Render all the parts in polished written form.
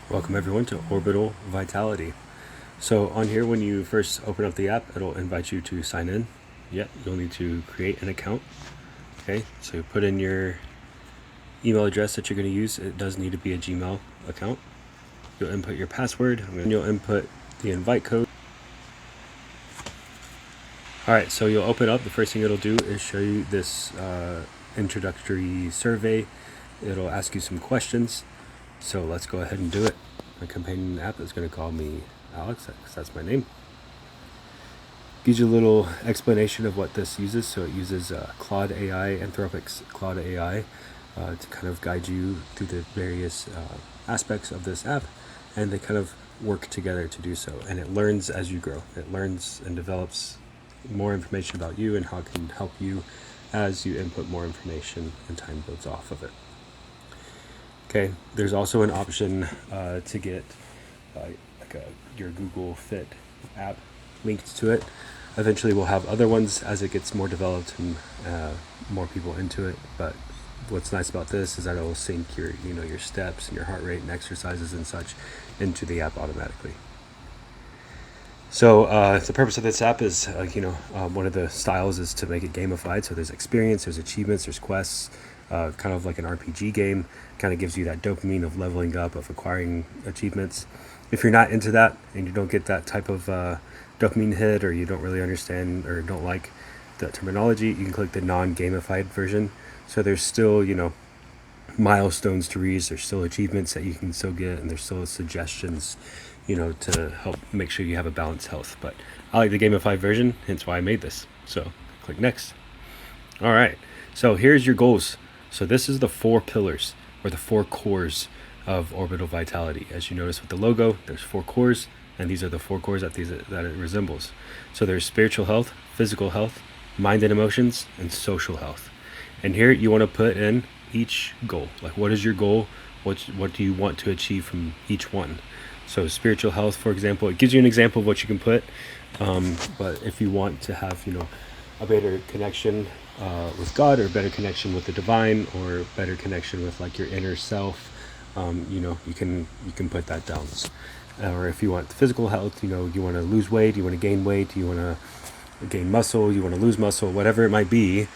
Welcome everyone to Orbital Vitality. So on here, when you first open up the app, it'll invite you to sign in. You'll need to create an account. Okay, so you put in your email address that you're going to use. It does need to be a Gmail account. You'll input your password, and you'll input the invite code. Alright, so you'll open up. The first thing it'll do is show you this introductory survey. It'll ask you some questions. So let's go ahead and do it. My companion app is going to call me Alex, because that's my name. Gives you a little explanation of what this uses. So it uses Claude AI, Anthropic's Claude AI, to kind of guide you through the various aspects of this app, and they kind of work together to do so. And it learns as you grow. It learns and develops more information about you and how it can help you as you input more information and time builds off of it. Okay, there's also an option to get your Google Fit app linked to it. Eventually we'll have other ones as it gets more developed and more people into it. But what's nice about this is that it will sync your steps and your heart rate and exercises and such into the app automatically. So the purpose of this app is, one of the styles is to make it gamified. So there's experience, there's achievements, there's quests, kind of like an RPG game. Kind of gives you that dopamine of leveling up, of acquiring achievements. If you're not into that and you don't get that type of dopamine hit, or you don't really understand or don't like the terminology, you can click the non-gamified version. So there's still, milestones to reach, there's still achievements that you can still get, and there's still suggestions, to help make sure you have a balanced health. But I like the gamified version, hence why I made this. So click next. All right, so here's your goals. So this is the 4 pillars, or the 4 cores of Orbital Vitality. As you notice with the logo, there's 4 cores, and these are the 4 cores that it resembles. So there's spiritual health, physical health, mind and emotions, and social health. And here you want to put in each goal. Like, what is your goal? What do you want to achieve from each one? So spiritual health, for example, it gives you an example of what you can put. But if you want to have, a better connection with God, or better connection with the divine, or better connection with like your inner self, you can put that down. Or if you want physical health, you want to lose weight, you want to gain weight, you want to gain muscle, you want to lose muscle, whatever it might be.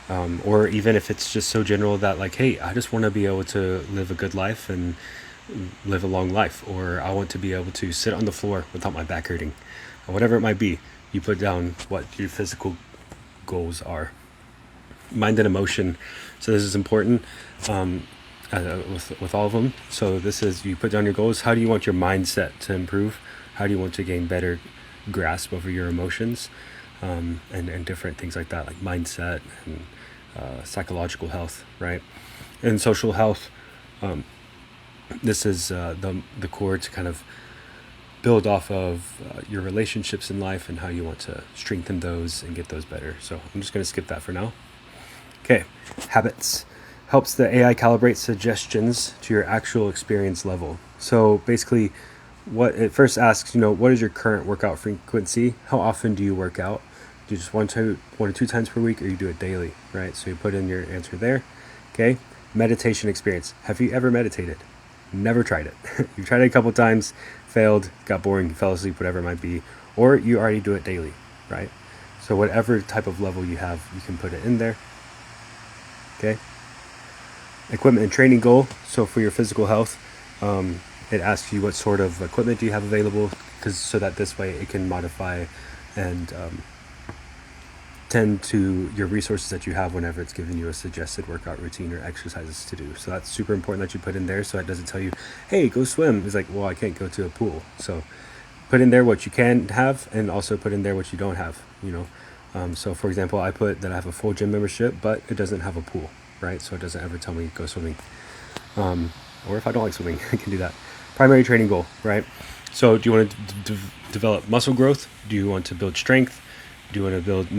Or even if it's just so general that, like, hey, I just want to be able to live a good life and live a long life, or I want to be able to sit on the floor without my back hurting, or whatever it might be. You put down what your physical goals are. Mind and emotion. So this is important with all of them. So this is, you put down your goals. How do you want your mindset to improve? How do you want to gain better grasp over your emotions, and different things like that, like mindset and psychological health, right? And social health. This is the core to kind of build off of your relationships in life and how you want to strengthen those and get those better. So I'm just going to skip that for now. Okay, habits. Helps the AI calibrate suggestions to your actual experience level. So basically, what it first asks, what is your current workout frequency? How often do you work out? Do you just one or two times per week, or you do it daily, right? So you put in your answer there. Okay, meditation experience. Have you ever meditated? Never tried it. You tried it a couple times, failed, got boring, fell asleep, whatever it might be, or you already do it daily, right? So whatever type of level you have, you can put it in there. Okay. Equipment and training goal. So for your physical health, it asks you what sort of equipment do you have available, so that this way it can modify and tend to your resources that you have whenever it's giving you a suggested workout routine or exercises to do. So that's super important that you put in there, so it doesn't tell you, hey, go swim. It's like, well, I can't go to a pool. So put in there what you can have, and also put in there what you don't have, So for example, I put that I have a full gym membership, but it doesn't have a pool, right? So it doesn't ever tell me go swimming. Or if I don't like swimming, I can do that. Primary training goal, right? So do you want to develop muscle growth? Do you want to build strength? Do you want to build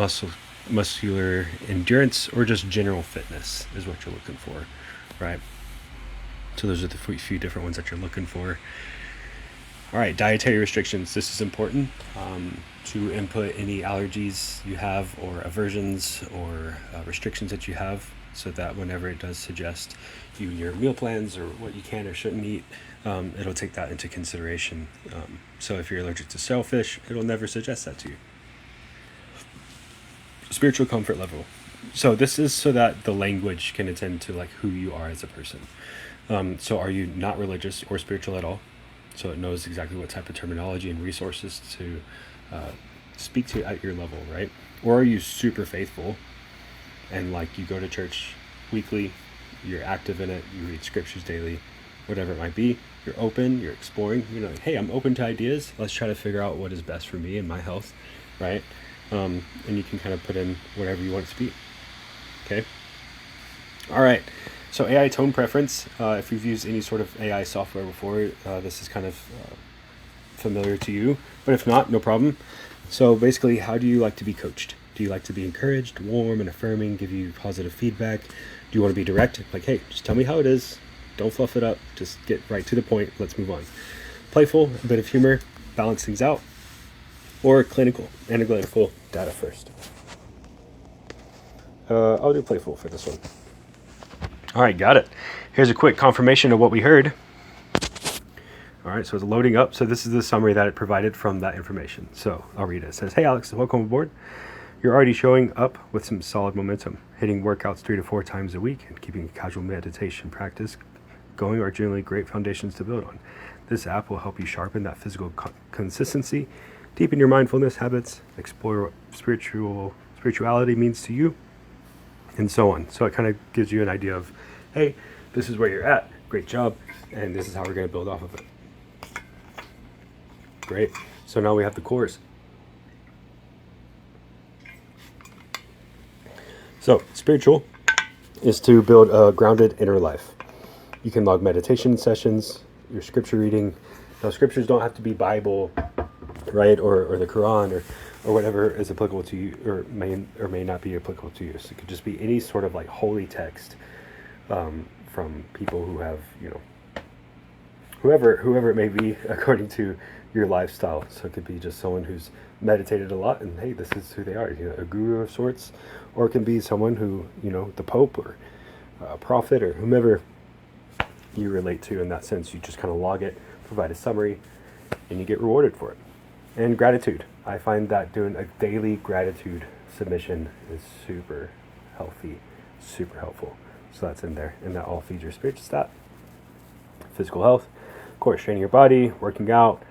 muscular endurance, or just general fitness is what you're looking for, right? So those are the few different ones that you're looking for. All right, dietary restrictions. This is important to input any allergies you have, or aversions, or restrictions that you have so that whenever it does suggest you your meal plans or what you can or shouldn't eat, it'll take that into consideration. So if you're allergic to shellfish, it'll never suggest that to you. Spiritual comfort level. So this is so that the language can attend to like who you are as a person. So are you not religious or spiritual at all? So it knows exactly what type of terminology and resources to speak to at your level, right? Or are you super faithful and like you go to church weekly, you're active in it, you read scriptures daily, whatever it might be, you're open, you're exploring, you know, hey, I'm open to ideas, let's try to figure out what is best for me and my health, right? And you can kind of put in whatever you want it to be. Okay. All right. So AI tone preference, if you've used any sort of AI software before, this is kind of familiar to you, but if not, no problem. So basically, how do you like to be coached? Do you like to be encouraged, warm and affirming, give you positive feedback? Do you want to be direct? Like, hey, just tell me how it is. Don't fluff it up. Just get right to the point. Let's move on. Playful, a bit of humor, balance things out. Or clinical, analytical data first. I'll do playful for this one. All right, got it. Here's a quick confirmation of what we heard. All right, so it's loading up. So this is the summary that it provided from that information. So I'll read it. It says, hey, Alex, welcome aboard. You're already showing up with some solid momentum, hitting workouts 3 to 4 times a week and keeping casual meditation practice going are generally great foundations to build on. This app will help you sharpen that physical consistency, deepen your mindfulness habits, explore what spirituality means to you, and so on. So it kind of gives you an idea of, hey, this is where you're at. Great job. And this is how we're going to build off of it. Great. So now we have the cores. So spiritual is to build a grounded inner life. You can log meditation sessions, your scripture reading. Now scriptures don't have to be Bible, right? Or the Quran or whatever is applicable to you or may not be applicable to you. So it could just be any sort of like holy text from people who have, you know, whoever it may be according to your lifestyle. So it could be just someone who's meditated a lot and hey, this is who they are, you know, a guru of sorts, or it can be someone who, you know, the Pope or a prophet or whomever you relate to in that sense. You just kind of log it, provide a summary, and you get rewarded for it. And gratitude. I find that doing a daily gratitude submission is super healthy, super helpful. So that's in there, and that all feeds your spiritual stat. Physical health, of course, training your body, working out,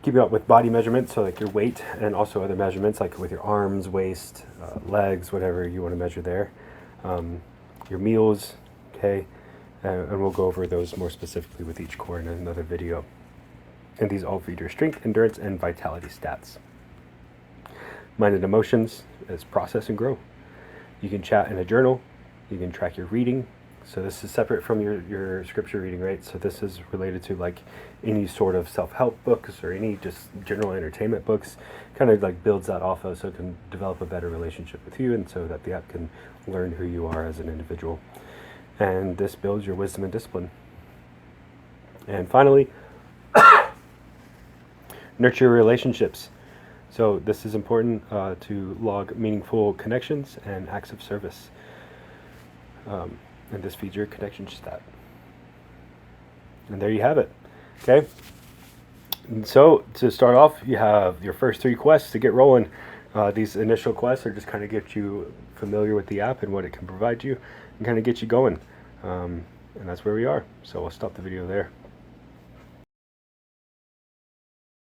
keeping up with body measurements, so like your weight and also other measurements like with your arms, waist, legs, whatever you want to measure there. Your meals, okay, and we'll go over those more specifically with each core in another video. And these all feed your strength, endurance, and vitality stats. Mind and emotions is process and grow. You can chat in a journal. You can track your reading. So this is separate from your scripture reading, right? So this is related to like any sort of self-help books or any just general entertainment books. Kind of like builds that off of so it can develop a better relationship with you and so that the app can learn who you are as an individual. And this builds your wisdom and discipline. And finally, nurture relationships. So this is important to log meaningful connections and acts of service. And this feeds your connection stat. And there you have it. Okay. And so to start off, you have your first 3 quests to get rolling. These initial quests are just kind of get you familiar with the app and what it can provide you and kind of get you going. And that's where we are. So we'll stop the video there.